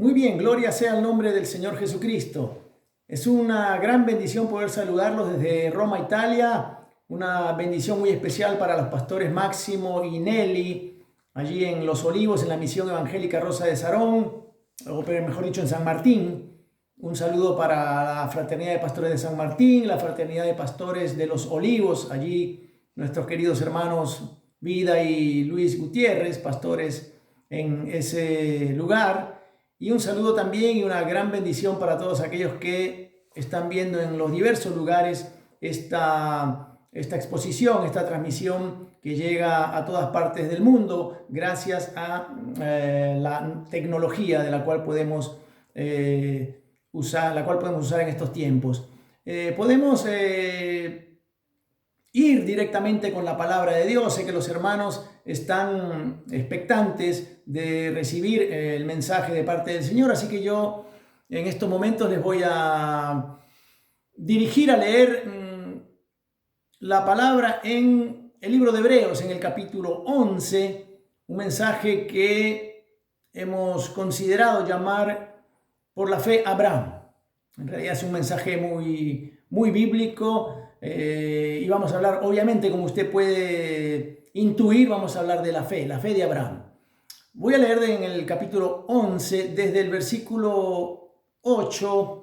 Muy bien, gloria sea el nombre del Señor Jesucristo. Es una gran bendición poder saludarlos desde Roma, Italia. Una bendición muy especial para los pastores Máximo y Nelly, allí en Los Olivos, en la Misión Evangélica Rosa de Sarón, o mejor dicho, en San Martín. Un saludo para la Fraternidad de Pastores de San Martín, la Fraternidad de Pastores de Los Olivos, allí nuestros queridos hermanos Vida y Luis Gutiérrez, pastores en ese lugar. Y un saludo también y una gran bendición para todos aquellos que están viendo en los diversos lugares esta exposición, esta transmisión que llega a todas partes del mundo gracias a la tecnología de la cual podemos usar en estos tiempos. Podemos ir directamente con la palabra de Dios. Sé que los hermanos están expectantes de recibir el mensaje de parte del Señor, así que yo en estos momentos les voy a dirigir a leer la palabra en el libro de Hebreos, en el capítulo 11, un mensaje que hemos considerado llamar por la fe Abraham. En realidad es un mensaje muy bíblico. Y vamos a hablar, obviamente, como usted puede intuir, vamos a hablar de la fe de Abraham. Voy a leer en el capítulo 11, desde el versículo 8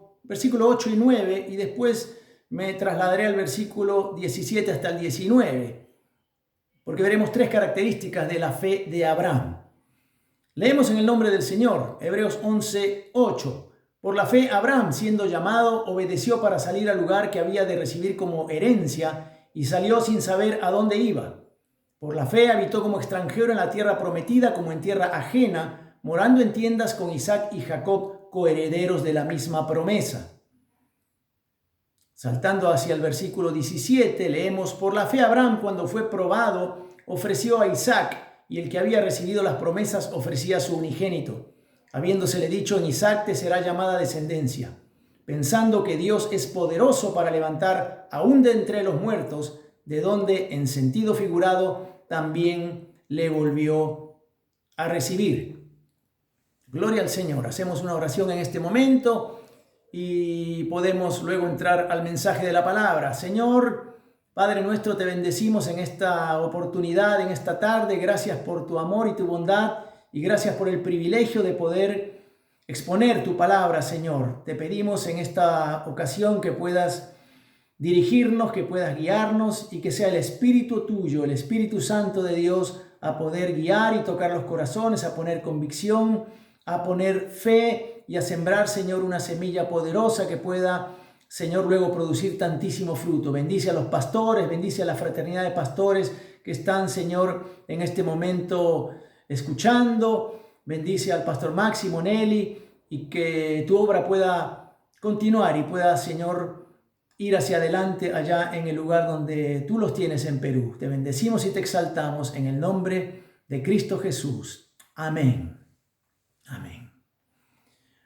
y 9, y después me trasladaré al versículo 17 hasta el 19, porque veremos tres características de la fe de Abraham. Leemos en el nombre del Señor, Hebreos 11, 8. Por la fe, Abraham, siendo llamado, obedeció para salir al lugar que había de recibir como herencia y salió sin saber a dónde iba. Por la fe habitó como extranjero en la tierra prometida, como en tierra ajena, morando en tiendas con Isaac y Jacob, coherederos de la misma promesa. Saltando hacia el versículo 17, leemos: por la fe Abraham, cuando fue probado, ofreció a Isaac, y el que había recibido las promesas ofrecía a su unigénito, habiéndosele dicho: en Isaac te será llamada descendencia, pensando que Dios es poderoso para levantar aún de entre los muertos, de donde, en sentido figurado, también le volvió a recibir. Gloria al Señor. Hacemos una oración en este momento y podemos luego entrar al mensaje de la palabra. Señor, Padre nuestro, te bendecimos en esta oportunidad, en esta tarde. Gracias por tu amor y tu bondad. Y gracias por el privilegio de poder exponer tu palabra, Señor. Te pedimos en esta ocasión que puedas dirigirnos, que puedas guiarnos y que sea el Espíritu tuyo, el Espíritu Santo de Dios, a poder guiar y tocar los corazones, a poner convicción, a poner fe y a sembrar, Señor, una semilla poderosa que pueda, Señor, luego producir tantísimo fruto. Bendice a los pastores, bendice a la fraternidad de pastores que están, Señor, en este momento escuchando. Bendice al pastor Máximo, Nelly, y que tu obra pueda continuar y pueda, Señor, ir hacia adelante allá en el lugar donde tú los tienes en Perú. Te bendecimos y te exaltamos en el nombre de Cristo Jesús. Amén. Amén.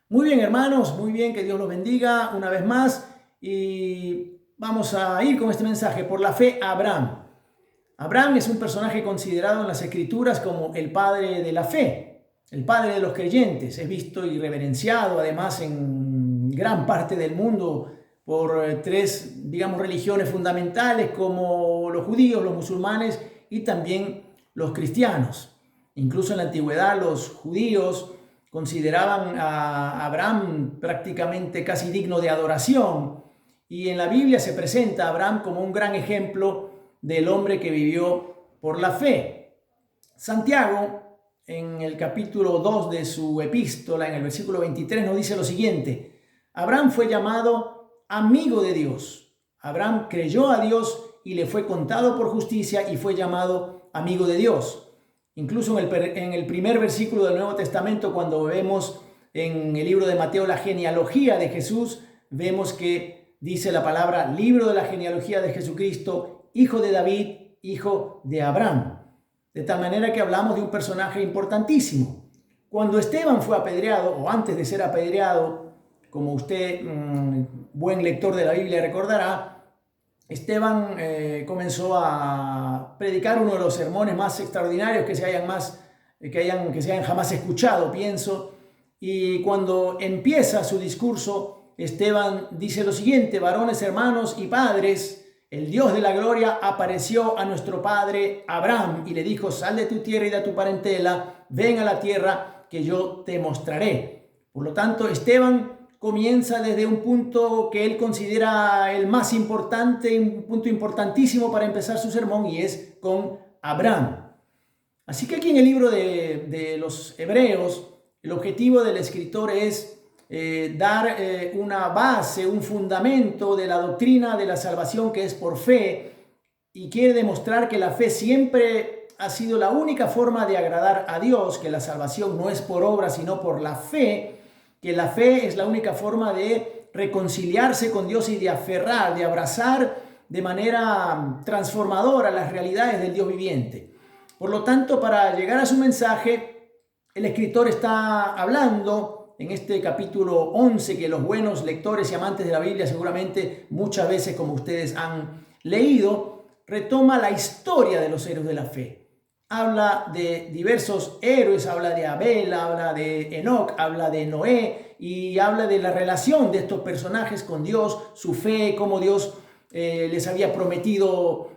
Muy bien, hermanos, muy bien, que Dios los bendiga una vez más, y vamos a ir con este mensaje. Por la fe, Abraham. Abraham es un personaje considerado en las Escrituras como el padre de la fe, el padre de los creyentes. Es visto y reverenciado además en gran parte del mundo por tres, religiones fundamentales como los judíos, los musulmanes y también los cristianos. Incluso en la antigüedad los judíos consideraban a Abraham prácticamente casi digno de adoración, y en la Biblia se presenta a Abraham como un gran ejemplo del hombre que vivió por la fe. Santiago, en el capítulo 2 de su epístola, en el versículo 23, nos dice lo siguiente: Abraham fue llamado amigo de Dios. Abraham creyó a Dios y le fue contado por justicia y fue llamado amigo de Dios. Incluso en el primer versículo del Nuevo Testamento, cuando vemos en el libro de Mateo la genealogía de Jesús, vemos que dice la palabra: libro de la genealogía de Jesucristo, hijo de David, hijo de Abraham. De tal manera que hablamos de un personaje importantísimo. Cuando Esteban fue apedreado, o antes de ser apedreado, como usted, buen lector de la Biblia, recordará, Esteban comenzó a predicar uno de los sermones más extraordinarios que se hayan jamás escuchado, pienso, Y cuando empieza su discurso, Esteban dice lo siguiente: varones, hermanos y padres, el Dios de la gloria apareció a nuestro padre Abraham y le dijo: sal de tu tierra y de tu parentela, ven a la tierra que yo te mostraré. Por lo tanto, Esteban comienza desde un punto que él considera el más importante, un punto importantísimo para empezar su sermón, y es con Abraham. Así que aquí en el libro de los Hebreos, el objetivo del escritor es dar una base, un fundamento de la doctrina de la salvación, que es por fe, y quiere demostrar que la fe siempre ha sido la única forma de agradar a Dios, que la salvación no es por obra sino por la fe, que la fe es la única forma de reconciliarse con Dios y de aferrar, de abrazar de manera transformadora las realidades del Dios viviente. Por lo tanto, para llegar a su mensaje, el escritor está hablando en este capítulo 11, que los buenos lectores y amantes de la Biblia seguramente muchas veces, como ustedes han leído, retoma la historia de los héroes de la fe. Habla de diversos héroes, habla de Abel, habla de Enoc, habla de Noé, y habla de la relación de estos personajes con Dios, su fe, cómo Dios les había prometido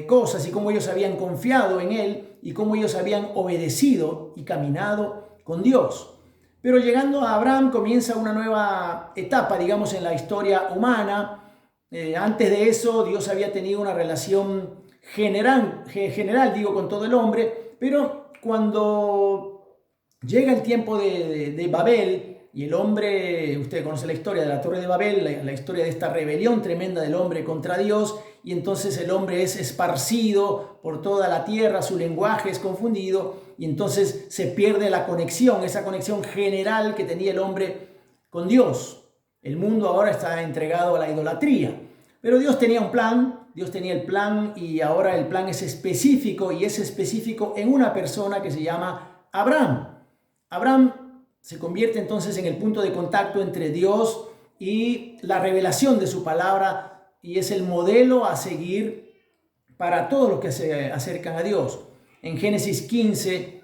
cosas y cómo ellos habían confiado en Él y cómo ellos habían obedecido y caminado con Dios. Pero llegando a Abraham comienza una nueva etapa, digamos, en la historia humana. Antes de eso, Dios había tenido una relación general, con todo el hombre, pero cuando llega el tiempo de Babel, y el hombre, usted conoce la historia de la Torre de Babel, la historia de esta rebelión tremenda del hombre contra Dios, y entonces el hombre es esparcido por toda la tierra, su lenguaje es confundido, y entonces se pierde la conexión, esa conexión general que tenía el hombre con Dios. El mundo ahora está entregado a la idolatría, pero Dios tenía un plan. Dios tenía el plan, y ahora el plan es específico, y es específico en una persona que se llama Abraham. Abraham se convierte entonces en el punto de contacto entre Dios y la revelación de su palabra, y es el modelo a seguir para todos los que se acercan a Dios. En Génesis 15,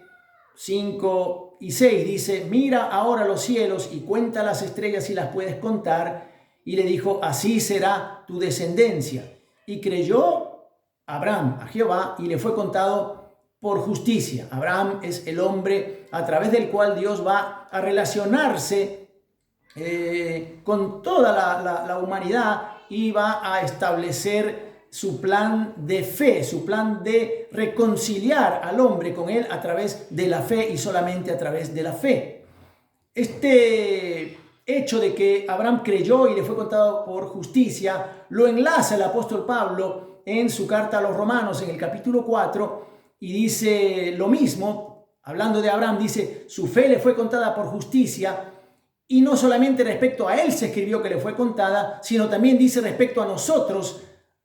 5 y 6 dice: mira ahora los cielos y cuenta las estrellas si las puedes contar. Y le dijo: así será tu descendencia. Y creyó Abraham a Jehová, y le fue contado por justicia. Abraham es el hombre a través del cual Dios va a relacionarse con toda la humanidad, y va a establecer su plan de fe, su plan de reconciliar al hombre con él a través de la fe, y solamente a través de la fe. Este hecho de que Abraham creyó y le fue contado por justicia lo enlaza el apóstol Pablo en su carta a los Romanos en el capítulo 4, y dice lo mismo, hablando de Abraham, dice: su fe le fue contada por justicia. Y no solamente respecto a él se escribió que le fue contada, sino también dice respecto a nosotros,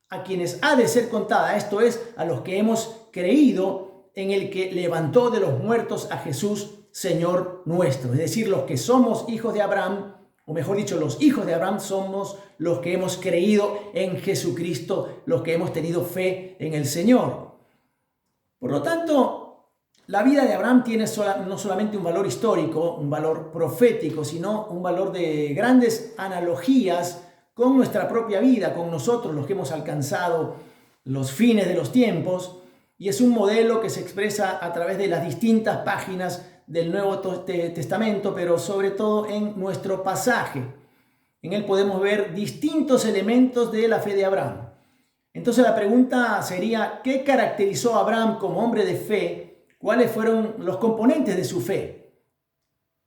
a quienes ha de ser contada, esto es, a los que hemos creído en el que levantó de los muertos a Jesús, Señor nuestro. Es decir, los que somos hijos de Abraham, o mejor dicho, los hijos de Abraham somos los que hemos creído en Jesucristo, los que hemos tenido fe en el Señor. Por lo tanto, la vida de Abraham tiene no solamente un valor histórico, un valor profético, sino un valor de grandes analogías con nuestra propia vida, con nosotros, los que hemos alcanzado los fines de los tiempos, y es un modelo que se expresa a través de las distintas páginas del Nuevo Testamento, pero sobre todo en nuestro pasaje. En él podemos ver distintos elementos de la fe de Abraham. Entonces la pregunta sería: ¿qué caracterizó a Abraham como hombre de fe? ¿Cuáles fueron los componentes de su fe?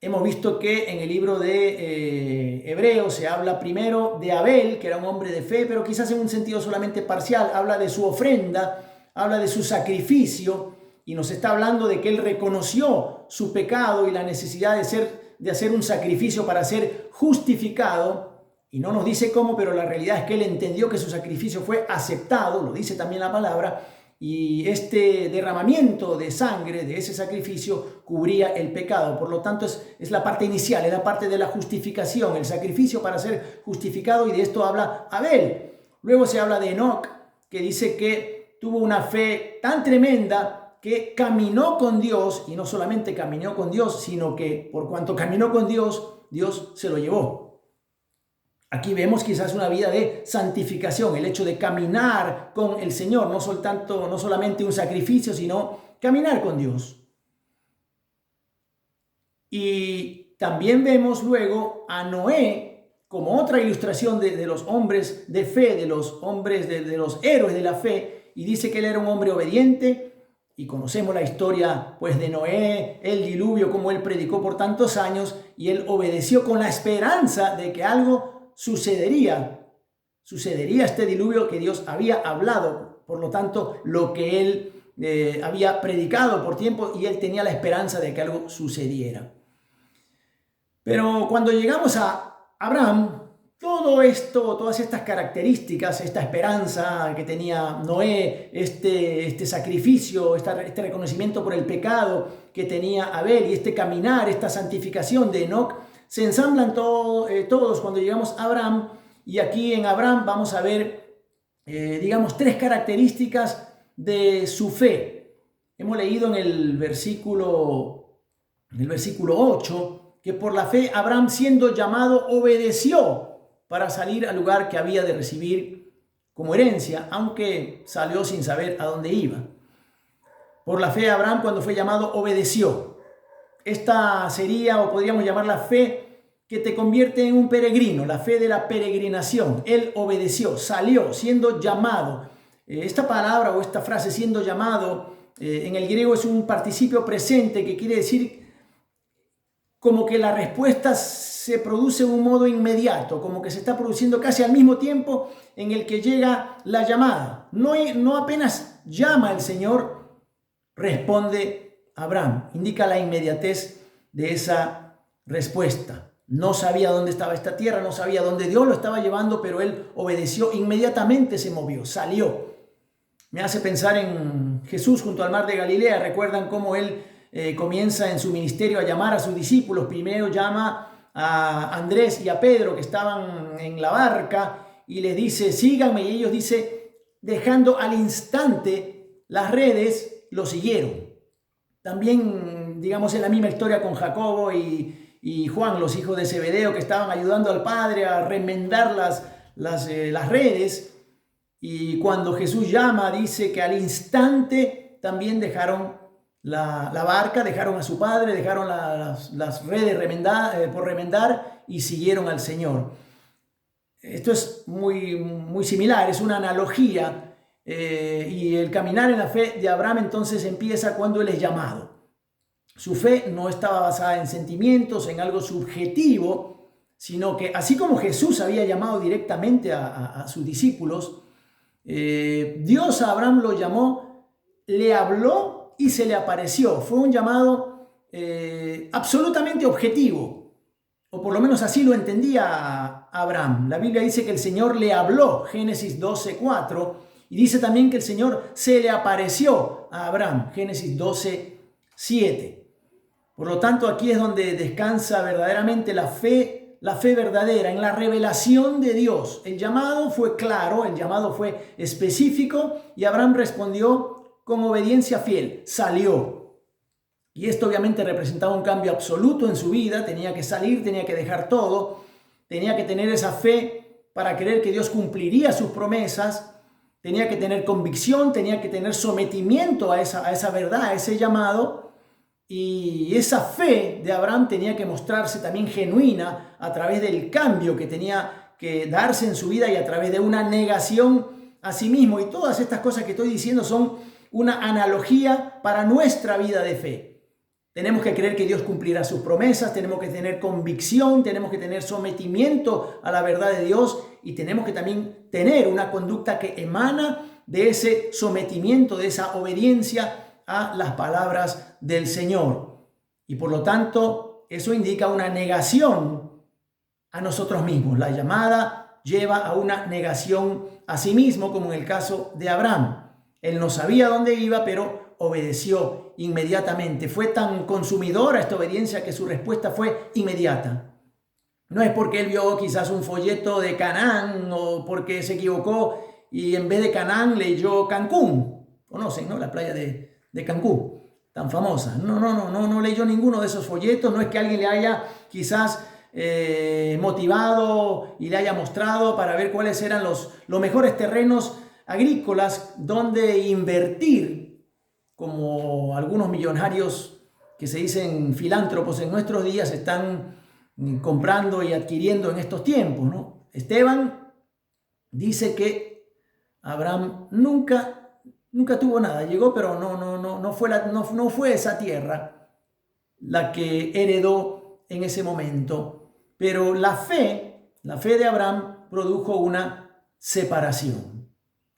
Hemos visto que en el libro de Hebreos se habla primero de Abel, que era un hombre de fe, pero quizás en un sentido solamente parcial. Habla de su ofrenda, habla de su sacrificio, y nos está hablando de que él reconoció su pecado y la necesidad de hacer un sacrificio para ser justificado. Y no nos dice cómo, pero la realidad es que él entendió que su sacrificio fue aceptado, lo dice también la palabra, y este derramamiento de sangre de ese sacrificio cubría el pecado. Por lo tanto, es la parte inicial, es la parte de la justificación, el sacrificio para ser justificado, y de esto habla Abel. Luego se habla de Enoc, que dice que tuvo una fe tan tremenda que caminó con Dios, y no solamente caminó con Dios, sino que por cuanto caminó con Dios, Dios se lo llevó. Aquí vemos quizás una vida de santificación, el hecho de caminar con el Señor, no solamente un sacrificio, sino caminar con Dios. Y también vemos luego a Noé como otra ilustración de los hombres de fe, de los hombres, de los héroes de la fe, y dice que él era un hombre obediente, y conocemos la historia pues de Noé, el diluvio, como él predicó por tantos años, y él obedeció con la esperanza de que algo sucedería este diluvio que Dios había hablado, por lo tanto lo que él había predicado por tiempo, y él tenía la esperanza de que algo sucediera. Pero cuando llegamos a Abraham, todo esto, todas estas características, esta esperanza que tenía Noé, este sacrificio, este reconocimiento por el pecado que tenía Abel, y este caminar, esta santificación de Enoc, se ensamblan todos cuando llegamos a Abraham. Y aquí en Abraham vamos a ver, digamos, tres características de su fe. Hemos leído en el versículo 8, que por la fe Abraham, siendo llamado, obedeció para salir al lugar que había de recibir como herencia, aunque salió sin saber a dónde iba. Por la fe Abraham, cuando fue llamado, obedeció. Esta sería, o podríamos llamar, la fe que te convierte en un peregrino, la fe de la peregrinación. Él obedeció, salió, siendo llamado. Esta palabra o esta frase, siendo llamado, en el griego es un participio presente que quiere decir como que la respuesta se produce de un modo inmediato, como que se está produciendo casi al mismo tiempo en el que llega la llamada. No apenas llama el Señor, responde Abraham. Indica la inmediatez de esa respuesta. No sabía dónde estaba esta tierra, no sabía dónde Dios lo estaba llevando, pero él obedeció, inmediatamente se movió, salió. Me hace pensar en Jesús junto al mar de Galilea. ¿Recuerdan cómo él comienza en su ministerio a llamar a sus discípulos? Primero llama a Andrés y a Pedro, que estaban en la barca, y les dice, síganme, y ellos, dice, dejando al instante las redes, lo siguieron. También, digamos, en la misma historia con Jacobo y Juan, los hijos de Zebedeo, que estaban ayudando al padre a remendar las redes, y cuando Jesús llama, dice que al instante también dejaron la barca, dejaron a su padre, dejaron las redes por remendar, y siguieron al Señor. Esto es muy similar, es una analogía, y el caminar en la fe de Abraham entonces empieza cuando él es llamado. Su fe no estaba basada en sentimientos, en algo subjetivo, sino que así como Jesús había llamado directamente a sus discípulos, Dios a Abraham lo llamó, le habló y se le apareció. Fue un llamado absolutamente objetivo, o por lo menos así lo entendía Abraham. La Biblia dice que el Señor le habló, Génesis 12:4, y dice también que el Señor se le apareció a Abraham, Génesis 12:7. Por lo tanto, aquí es donde descansa verdaderamente la fe verdadera, en la revelación de Dios. El llamado fue claro, el llamado fue específico, y Abraham respondió con obediencia fiel, salió. Y esto obviamente representaba un cambio absoluto en su vida. Tenía que salir, tenía que dejar todo, tenía que tener esa fe para creer que Dios cumpliría sus promesas, tenía que tener convicción, tenía que tener sometimiento a esa verdad, a ese llamado. Y esa fe de Abraham tenía que mostrarse también genuina a través del cambio que tenía que darse en su vida, y a través de una negación a sí mismo. Y todas estas cosas que estoy diciendo son una analogía para nuestra vida de fe. Tenemos que creer que Dios cumplirá sus promesas, tenemos que tener convicción, tenemos que tener sometimiento a la verdad de Dios, y tenemos que también tener una conducta que emana de ese sometimiento, de esa obediencia a las palabras del Señor. Y por lo tanto, eso indica una negación a nosotros mismos. La llamada lleva a una negación a sí mismo, como en el caso de Abraham. Él no sabía dónde iba, pero obedeció inmediatamente. Fue tan consumidora esta obediencia que su respuesta fue inmediata. No es porque él vio quizás un folleto de Canaán, o porque se equivocó y en vez de Canaán leyó Cancún. Conocen, ¿no? La playa de de Cancún, tan famosa. No leyó ninguno de esos folletos. No es que alguien le haya quizás motivado y le haya mostrado para ver cuáles eran los mejores terrenos agrícolas donde invertir, como algunos millonarios que se dicen filántropos en nuestros días están comprando y adquiriendo en estos tiempos, ¿no? Esteban dice que Abraham nunca tuvo nada, llegó, pero no fue esa tierra la que heredó en ese momento. Pero la fe de Abraham produjo una separación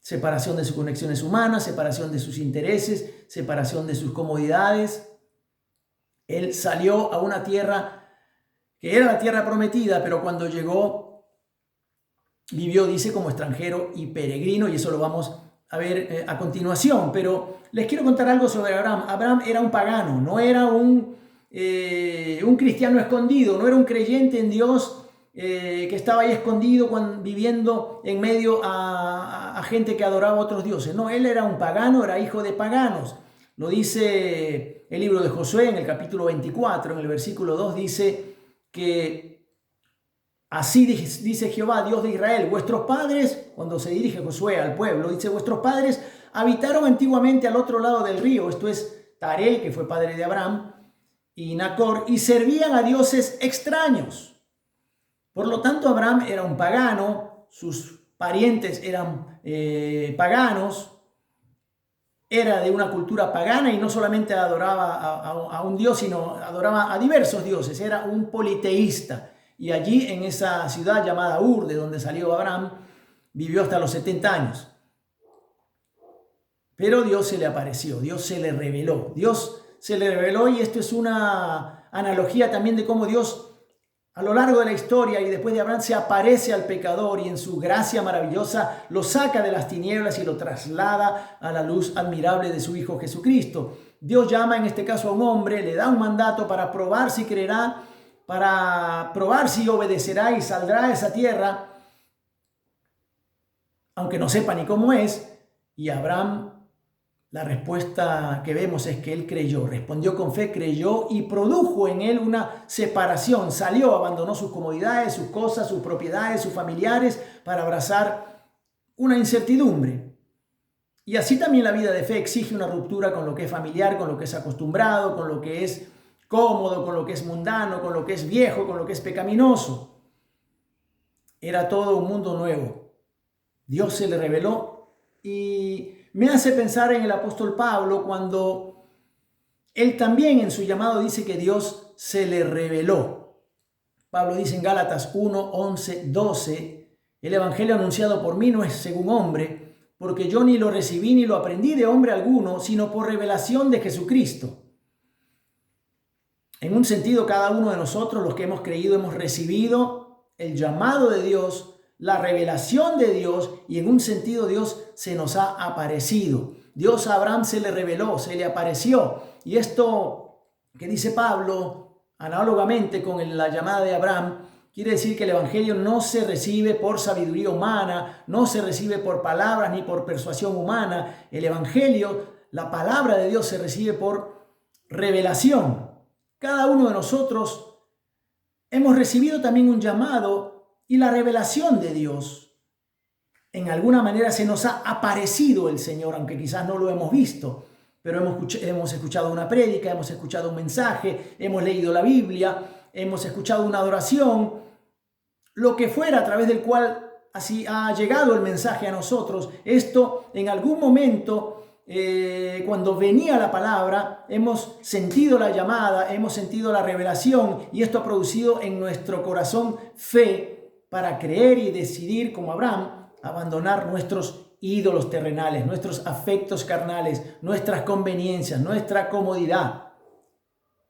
de sus conexiones humanas, separación de sus intereses, separación de sus comodidades. Él salió a una tierra que era la tierra prometida, pero cuando llegó, vivió, dice, como extranjero y peregrino, y eso lo vamos a ver a continuación. Pero les quiero contar algo sobre Abraham. Abraham era un pagano, no era un cristiano escondido, no era un creyente en Dios que estaba ahí escondido viviendo en medio a gente que adoraba a otros dioses. No, él era un pagano, era hijo de paganos. Lo dice el libro de Josué en el capítulo 24, en el versículo 2, dice que así dice Jehová, Dios de Israel, vuestros padres, cuando se dirige Josué al pueblo, dice, vuestros padres habitaron antiguamente al otro lado del río, esto es Taré, que fue padre de Abraham, y Nacor, y servían a dioses extraños. Por lo tanto, Abraham era un pagano, sus parientes eran paganos, era de una cultura pagana y no solamente adoraba a un dios, sino adoraba a diversos dioses, era un politeísta. Y allí en esa ciudad llamada Ur, de donde salió Abraham, vivió hasta los 70 años. Pero Dios se le apareció, Dios se le reveló, y esto es una analogía también de cómo Dios a lo largo de la historia y después de Abraham se aparece al pecador y en su gracia maravillosa lo saca de las tinieblas y lo traslada a la luz admirable de su Hijo Jesucristo. Dios llama en este caso a un hombre, le da un mandato para probar si creerá, para probar si obedecerá y saldrá a esa tierra, aunque no sepa ni cómo es. Y Abraham, la respuesta que vemos es que él creyó, respondió con fe, creyó y produjo en él una separación. Salió, abandonó sus comodidades, sus cosas, sus propiedades, sus familiares para abrazar una incertidumbre. Y así también la vida de fe exige una ruptura con lo que es familiar, con lo que es acostumbrado, con lo que es cómodo, con lo que es mundano, con lo que es viejo, con lo que es pecaminoso. Era todo un mundo nuevo. Dios se le reveló y me hace pensar en el apóstol Pablo cuando él también en su llamado dice que Dios se le reveló. Pablo dice en Gálatas 1, 11, 12, el evangelio anunciado por mí no es según hombre, porque yo ni lo recibí ni lo aprendí de hombre alguno, sino por revelación de Jesucristo. En un sentido, cada uno de nosotros, los que hemos creído, hemos recibido el llamado de Dios, la revelación de Dios, y en un sentido Dios se nos ha aparecido. Dios a Abraham se le reveló, se le apareció. Y esto que dice Pablo, análogamente con la llamada de Abraham, quiere decir que el evangelio no se recibe por sabiduría humana, no se recibe por palabras ni por persuasión humana. El evangelio, la palabra de Dios, se recibe por revelación. Cada uno de nosotros hemos recibido también un llamado y la revelación de Dios. En alguna manera se nos ha aparecido el Señor, aunque quizás no lo hemos visto, pero hemos escuchado una prédica, hemos escuchado un mensaje, hemos leído la Biblia, hemos escuchado una adoración, lo que fuera a través del cual así ha llegado el mensaje a nosotros. Esto en algún momento, cuando venía la palabra, hemos sentido la llamada, hemos sentido la revelación, y esto ha producido en nuestro corazón fe para creer y decidir, como Abraham, abandonar nuestros ídolos terrenales, nuestros afectos carnales, nuestras conveniencias, nuestra comodidad,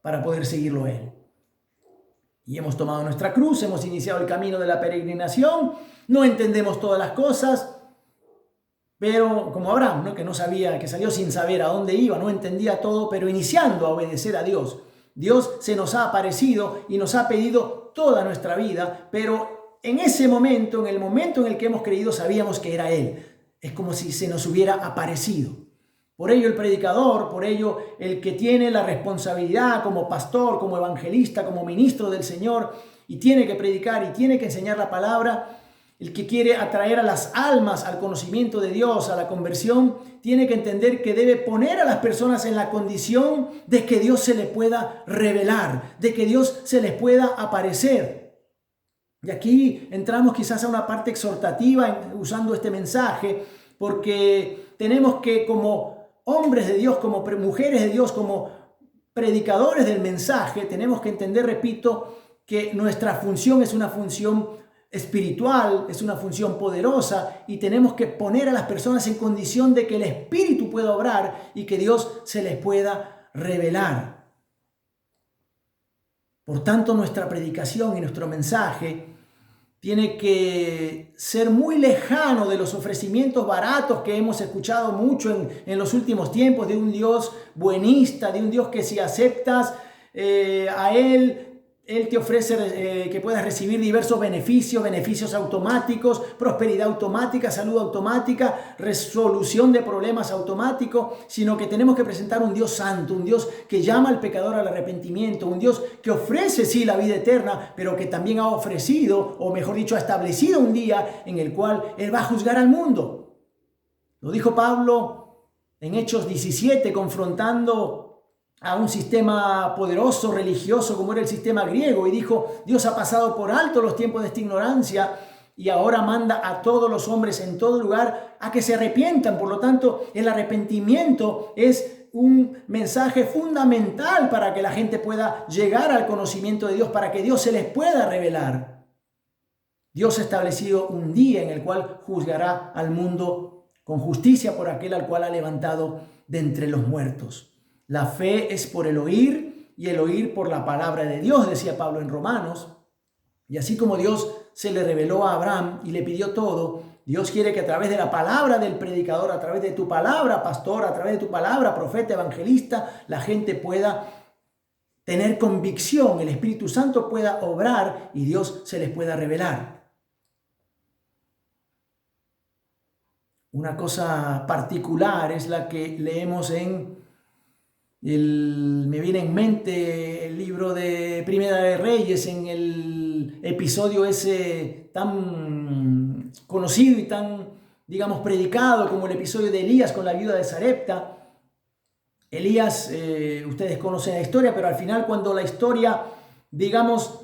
para poder seguirlo a Él. Y hemos tomado nuestra cruz, hemos iniciado el camino de la peregrinación, no entendemos todas las cosas, pero como Abraham, ¿no? Que no sabía, que salió sin saber a dónde iba, no entendía todo, pero iniciando a obedecer a Dios. Dios se nos ha aparecido y nos ha pedido toda nuestra vida, pero en ese momento, en el momento en el que hemos creído, sabíamos que era Él. Es como si se nos hubiera aparecido. Por ello el predicador, por ello el que tiene la responsabilidad como pastor, como evangelista, como ministro del Señor, y tiene que predicar y tiene que enseñar la palabra, el que quiere atraer a las almas al conocimiento de Dios, a la conversión, tiene que entender que debe poner a las personas en la condición de que Dios se les pueda revelar, de que Dios se les pueda aparecer. Y aquí entramos quizás a una parte exhortativa usando este mensaje, porque tenemos que, como hombres de Dios, como mujeres de Dios, como predicadores del mensaje, tenemos que entender, repito, que nuestra función es una función espiritual, es una función poderosa, y tenemos que poner a las personas en condición de que el Espíritu pueda obrar y que Dios se les pueda revelar. Por tanto, nuestra predicación y nuestro mensaje tiene que ser muy lejano de los ofrecimientos baratos que hemos escuchado mucho en los últimos tiempos, de un Dios buenista, de un Dios que si aceptas a Él te ofrece que puedas recibir diversos beneficios automáticos, prosperidad automática, salud automática, resolución de problemas automáticos, sino que tenemos que presentar un Dios santo, un Dios que llama al pecador al arrepentimiento, un Dios que ofrece sí la vida eterna, pero que también ha ofrecido, o mejor dicho, ha establecido un día en el cual Él va a juzgar al mundo. Lo dijo Pablo en Hechos 17, confrontando a un sistema poderoso, religioso, como era el sistema griego, y dijo: Dios ha pasado por alto los tiempos de esta ignorancia y ahora manda a todos los hombres en todo lugar a que se arrepientan. Por lo tanto, el arrepentimiento es un mensaje fundamental para que la gente pueda llegar al conocimiento de Dios, para que Dios se les pueda revelar. Dios ha establecido un día en el cual juzgará al mundo con justicia por aquel al cual ha levantado de entre los muertos. La fe es por el oír y el oír por la palabra de Dios, decía Pablo en Romanos. Y así como Dios se le reveló a Abraham y le pidió todo, Dios quiere que a través de la palabra del predicador, a través de tu palabra, pastor, a través de tu palabra, profeta, evangelista, la gente pueda tener convicción, el Espíritu Santo pueda obrar y Dios se les pueda revelar. Una cosa particular es la que leemos me viene en mente el libro de Primera de Reyes, en el episodio ese tan conocido y tan, digamos, predicado como el episodio de Elías con la viuda de Sarepta. Elías, ustedes conocen la historia, pero al final, cuando la historia, digamos,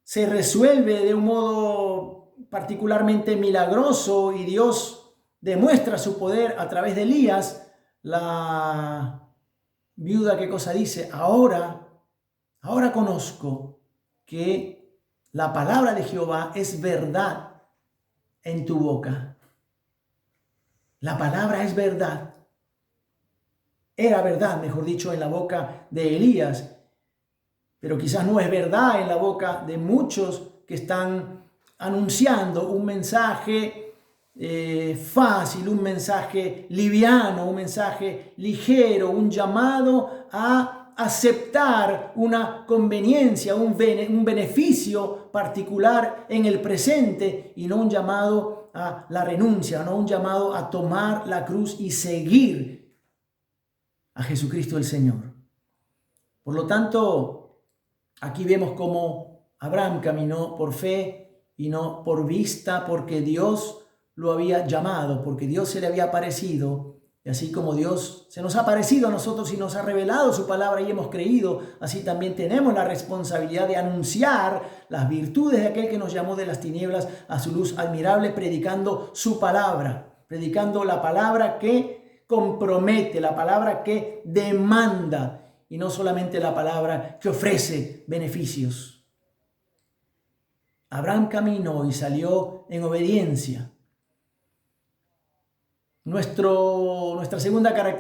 se resuelve de un modo particularmente milagroso y Dios demuestra su poder a través de Elías, la viuda, ¿qué cosa dice? Ahora conozco que la palabra de Jehová es verdad en tu boca. La palabra es verdad. Era verdad, mejor dicho, en la boca de Elías, pero quizás no es verdad en la boca de muchos que están anunciando un mensaje fácil, un mensaje liviano, un mensaje ligero, un llamado a aceptar una conveniencia, un beneficio particular en el presente, y no un llamado a la renuncia, no un llamado a tomar la cruz y seguir a Jesucristo el Señor. Por lo tanto, aquí vemos cómo Abraham caminó por fe y no por vista, porque Dios lo había llamado, porque Dios se le había aparecido. Y así como Dios se nos ha aparecido a nosotros y nos ha revelado su palabra y hemos creído, así también tenemos la responsabilidad de anunciar las virtudes de aquel que nos llamó de las tinieblas a su luz admirable, predicando su palabra, predicando la palabra que compromete, la palabra que demanda, y no solamente la palabra que ofrece beneficios. Abraham caminó y salió en obediencia.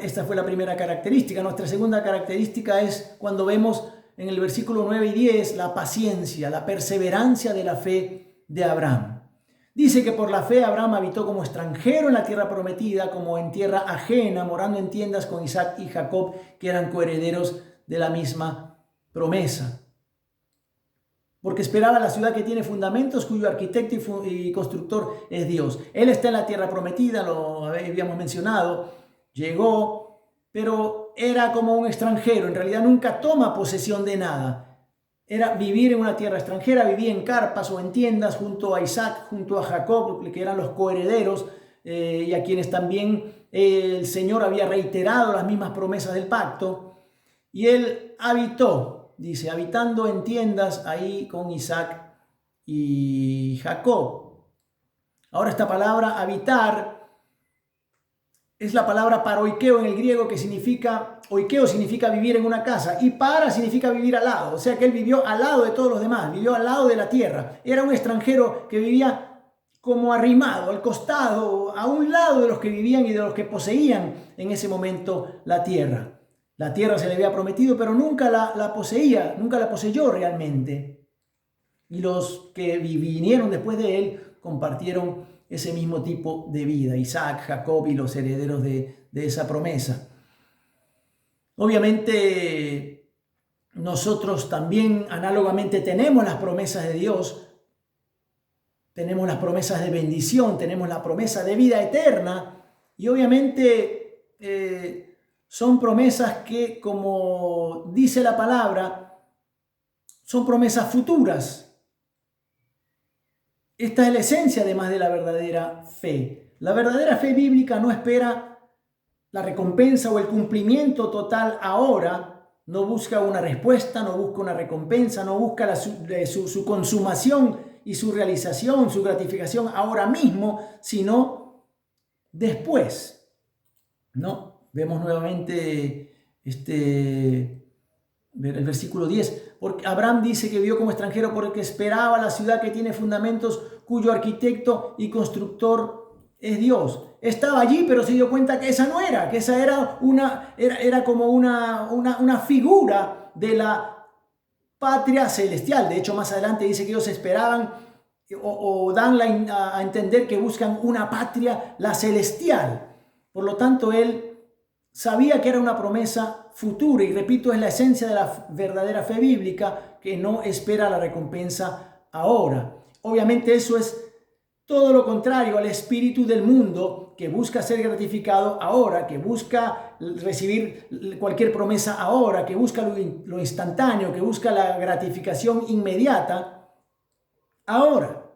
Esta fue la primera característica. Nuestra segunda característica es cuando vemos en el versículo 9 y 10 la paciencia, la perseverancia de la fe de Abraham. Dice que por la fe Abraham habitó como extranjero en la tierra prometida, como en tierra ajena, morando en tiendas con Isaac y Jacob, que eran coherederos de la misma promesa. Porque esperaba la ciudad que tiene fundamentos, cuyo arquitecto y constructor es Dios. Él está en la tierra prometida, lo habíamos mencionado, llegó pero era como un extranjero. En realidad nunca toma posesión de nada. Era vivir en una tierra extranjera, vivía en carpas o en tiendas junto a Isaac, junto a Jacob, que eran los coherederos, y a quienes también el Señor había reiterado las mismas promesas del pacto. Y él habitó, dice, habitando en tiendas ahí con Isaac y Jacob. Ahora esta palabra habitar es la palabra paroikeo en el griego, que significa, oikeo significa vivir en una casa y para significa vivir al lado. O sea que él vivió al lado de todos los demás, vivió al lado de la tierra. Era un extranjero que vivía como arrimado, al costado, a un lado de los que vivían y de los que poseían en ese momento la tierra. La tierra se le había prometido, pero nunca la poseía, nunca la poseyó realmente. Y los que vinieron después de él compartieron ese mismo tipo de vida, Isaac, Jacob y los herederos de esa promesa. Obviamente nosotros también análogamente tenemos las promesas de Dios, tenemos las promesas de bendición, tenemos la promesa de vida eterna y obviamente son promesas que, como dice la palabra, son promesas futuras. Esta es la esencia además de la verdadera fe. La verdadera fe bíblica no espera la recompensa o el cumplimiento total ahora, no busca una respuesta, no busca una recompensa, no busca su consumación y su realización, su gratificación ahora mismo, sino después. ¿No? Vemos nuevamente el versículo 10. Porque Abraham dice que vivió como extranjero porque esperaba la ciudad que tiene fundamentos, cuyo arquitecto y constructor es Dios. Estaba allí, pero se dio cuenta que esa no era, que esa era como una figura de la patria celestial. De hecho, más adelante dice que ellos esperaban o dan a entender que buscan una patria, la celestial. Por lo tanto, él sabía que era una promesa futura y repito, es la esencia de la verdadera fe bíblica, que no espera la recompensa ahora. Obviamente eso es todo lo contrario al espíritu del mundo, que busca ser gratificado ahora, que busca recibir cualquier promesa ahora, que busca lo instantáneo, que busca la gratificación inmediata ahora.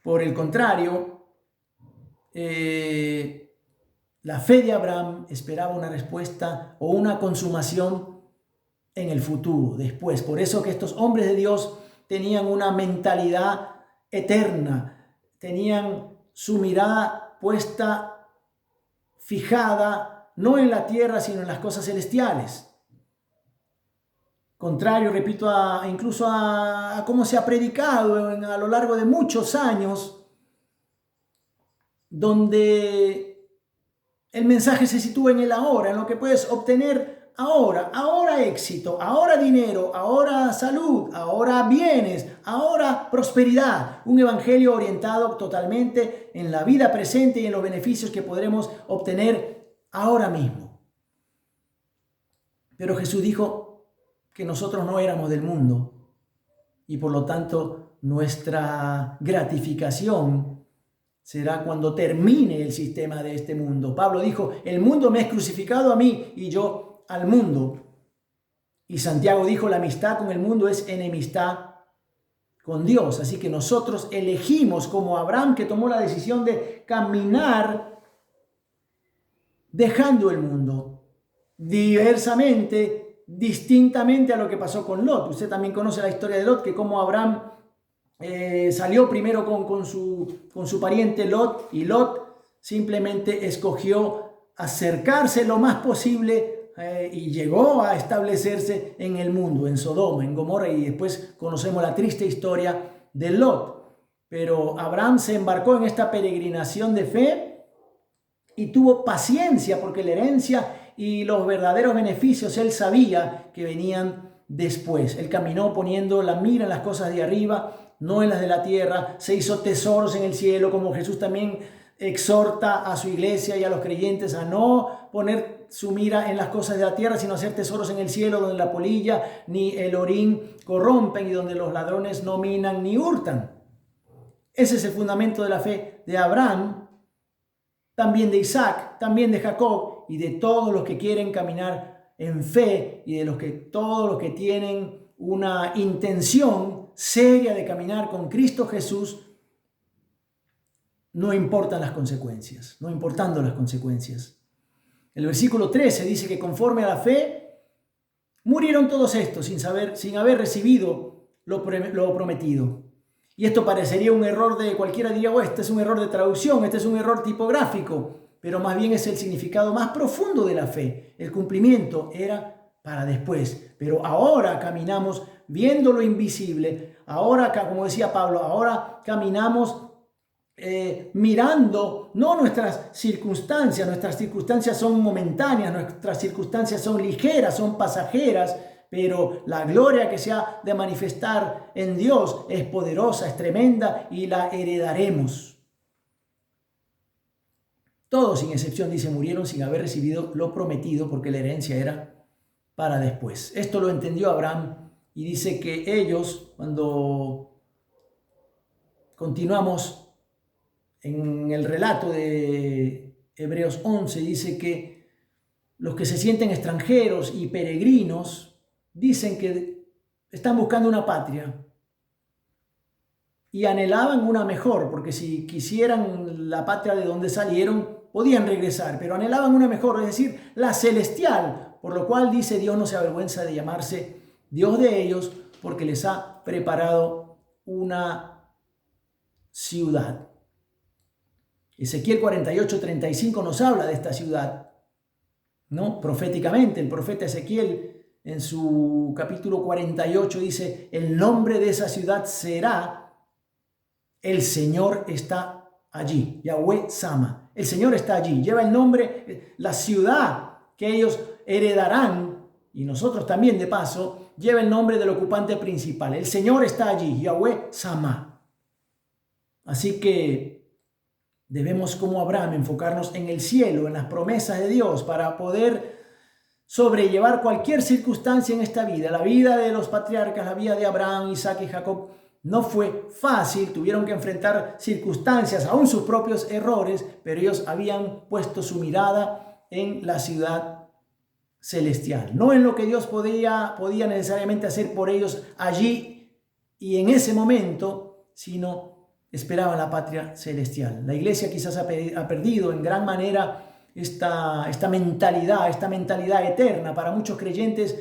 Por el contrario, la fe de Abraham esperaba una respuesta o una consumación en el futuro, después. Por eso que estos hombres de Dios tenían una mentalidad eterna, tenían su mirada puesta, fijada, no en la tierra, sino en las cosas celestiales. Contrario, repito, incluso a cómo se ha predicado a lo largo de muchos años, donde el mensaje se sitúa en el ahora, en lo que puedes obtener ahora éxito, ahora dinero, ahora salud, ahora bienes, ahora prosperidad. Un evangelio orientado totalmente en la vida presente y en los beneficios que podremos obtener ahora mismo. Pero Jesús dijo que nosotros no éramos del mundo y por lo tanto nuestra gratificación será cuando termine el sistema de este mundo. Pablo dijo, el mundo me ha crucificado a mí y yo al mundo. Y Santiago dijo, la amistad con el mundo es enemistad con Dios. Así que nosotros elegimos, como Abraham, que tomó la decisión de caminar dejando el mundo, diversamente, distintamente a lo que pasó con Lot. Usted también conoce la historia de Lot, que como Abraham salió primero con su pariente Lot, y Lot simplemente escogió acercarse lo más posible y llegó a establecerse en el mundo, en Sodoma, en Gomorra, y después conocemos la triste historia de Lot. Pero Abraham se embarcó en esta peregrinación de fe y tuvo paciencia, porque la herencia y los verdaderos beneficios él sabía que venían después. Él caminó poniendo la mira en las cosas de arriba, no en las de la tierra. Se hizo tesoros en el cielo, como Jesús también exhorta a su iglesia y a los creyentes a no poner su mira en las cosas de la tierra, sino hacer tesoros en el cielo, donde la polilla ni el orín corrompen y donde los ladrones no minan ni hurtan. Ese es el fundamento de la fe de Abraham, también de Isaac, también de Jacob yo y de todos los que quieren caminar en fe y de todos los que tienen una intención seria de caminar con Cristo Jesús, no importan las consecuencias, no importando las consecuencias. El versículo 13 dice que conforme a la fe, murieron todos estos sin haber recibido lo prometido. Y esto parecería un error cualquiera diría, este es un error de traducción, este es un error tipográfico, pero más bien es el significado más profundo de la fe. El cumplimiento era para después, pero ahora caminamos viendo lo invisible, ahora, como decía Pablo, ahora caminamos mirando no nuestras circunstancias son momentáneas, nuestras circunstancias son ligeras, son pasajeras, pero la gloria que se ha de manifestar en Dios es poderosa, es tremenda y la heredaremos. Todos, sin excepción, dice, murieron sin haber recibido lo prometido porque la herencia era para después. Esto lo entendió Abraham y dice que ellos, cuando continuamos en el relato de Hebreos 11, dice que los que se sienten extranjeros y peregrinos dicen que están buscando una patria y anhelaban una mejor, porque si quisieran la patria de donde salieron, podían regresar, pero anhelaban una mejor, es decir, la celestial, por lo cual dice Dios no se avergüenza de llamarse Dios de ellos, porque les ha preparado una ciudad. Ezequiel 48:35 nos habla de esta ciudad, ¿no? Proféticamente, el profeta Ezequiel en su capítulo 48 dice, el nombre de esa ciudad será, el Señor está allí, Yahweh Sama, el Señor está allí, lleva el nombre, la ciudad que ellos heredarán, y nosotros también de paso, lleva el nombre del ocupante principal, el Señor está allí, Yahweh Sama. Así que debemos, como Abraham, enfocarnos en el cielo, en las promesas de Dios, para poder sobrellevar cualquier circunstancia en esta vida. La vida de los patriarcas, la vida de Abraham, Isaac y Jacob, no fue fácil. Tuvieron que enfrentar circunstancias, aún sus propios errores, pero ellos habían puesto su mirada en la ciudad celestial. No en lo que Dios podía necesariamente hacer por ellos allí y en ese momento, sino esperaban la patria celestial. La iglesia quizás ha perdido en gran manera esta mentalidad eterna. Para muchos creyentes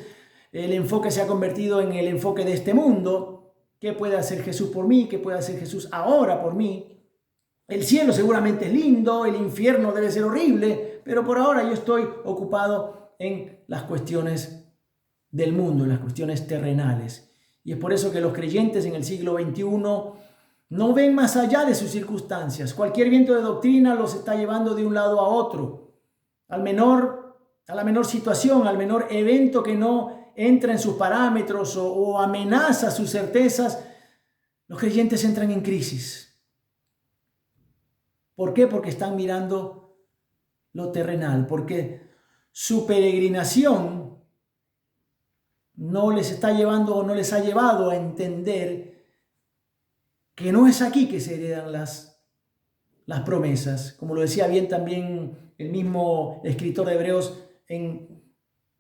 el enfoque se ha convertido en el enfoque de este mundo. ¿Qué puede hacer Jesús por mí? ¿Qué puede hacer Jesús ahora por mí? El cielo seguramente es lindo, el infierno debe ser horrible, pero por ahora yo estoy ocupado en las cuestiones del mundo, en las cuestiones terrenales. Y es por eso que los creyentes en el siglo XXI no ven más allá de sus circunstancias. Cualquier viento de doctrina los está llevando de un lado a otro, a la menor situación, al menor evento que no entra en sus parámetros o amenaza sus certezas. Los creyentes entran en crisis. ¿Por qué? Porque están mirando lo terrenal, porque su peregrinación no les está llevando o no les ha llevado a entender que no es aquí que se heredan las promesas, como lo decía bien también el mismo escritor de Hebreos en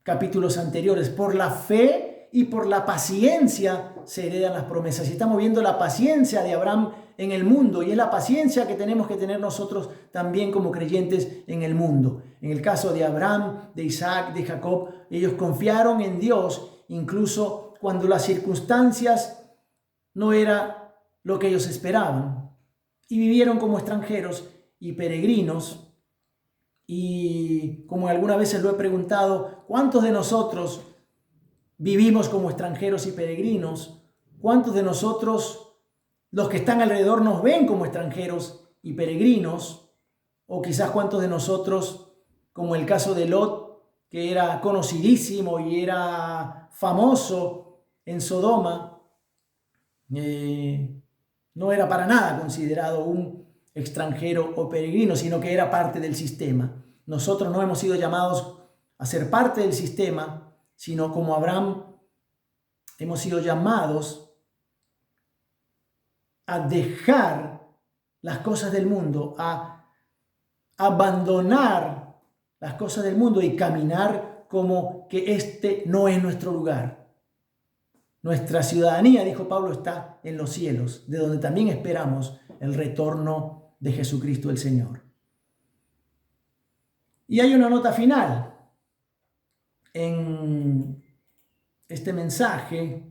capítulos anteriores. Por la fe y por la paciencia se heredan las promesas. Y estamos viendo la paciencia de Abraham en el mundo, y es la paciencia que tenemos que tener nosotros también como creyentes en el mundo. En el caso de Abraham, de Isaac, de Jacob, ellos confiaron en Dios incluso cuando las circunstancias no eran lo que ellos esperaban, y vivieron como extranjeros y peregrinos. Y como algunas veces lo he preguntado, ¿cuántos de nosotros vivimos como extranjeros y peregrinos? ¿Cuántos de nosotros, los que están alrededor, nos ven como extranjeros y peregrinos? O quizás cuántos de nosotros, como el caso de Lot, que era conocidísimo y era famoso en Sodoma, no era para nada considerado un extranjero o peregrino, sino que era parte del sistema. Nosotros no hemos sido llamados a ser parte del sistema, sino como Abraham hemos sido llamados a dejar las cosas del mundo, a abandonar las cosas del mundo y caminar como que este no es nuestro lugar. Nuestra ciudadanía, dijo Pablo, está en los cielos, de donde también esperamos el retorno de Jesucristo el Señor. Y hay una nota final en este mensaje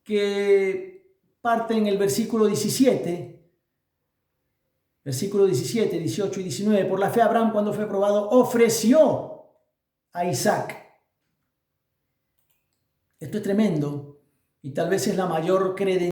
que parte en el versículo 17, 18 y 19. Por la fe Abraham, cuando fue probado, ofreció a Isaac. Esto es tremendo y tal vez es la mayor credencial